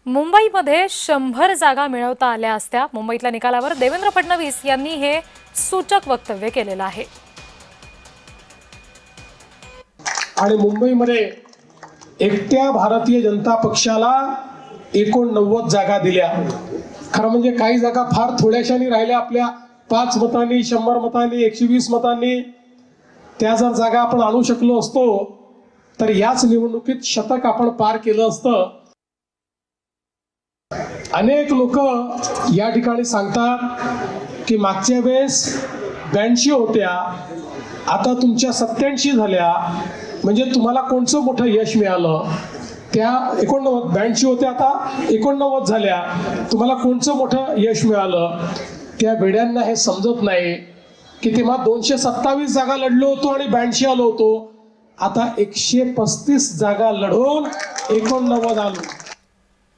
मुंबईमध्ये 100 जागा मिळवता आल्या असत्या. मुंबईतल्या निकालावर देवेंद्र फडणवीस यांनी हे सूचक वक्तव्य केलेलं आहे. आणि मुंबईमध्ये एकट्या भारतीय जनता पक्षाला 89 जागा दिल्या. खरं म्हणजे काही जागा फार थोड्याशानी राहिल्या आपल्या 5 मतांनी, 100 मतांनी, 120 मतांनी. त्या जर जागा आपण आणू शकलो असतो तर याच निवडणुकीत शतक आपण पार केलं असतं. अनेक लोक या ठिकाणी सांगतात की मागच्या वेळेस 82 होत्या, आता तुमच्या 87 झाल्या, म्हणजे तुम्हाला कोणचं मोठं यश मिळालं? त्या 82 होत्या, आता 89 झाल्या, तुम्हाला कोणचं मोठं यश मिळालं? त्या वेड्यांना हे समजत नाही की तेव्हा 227 जागा लढलो होतो आणि 82 आलो होतो, आता 135 जागा लढून 89 आलो.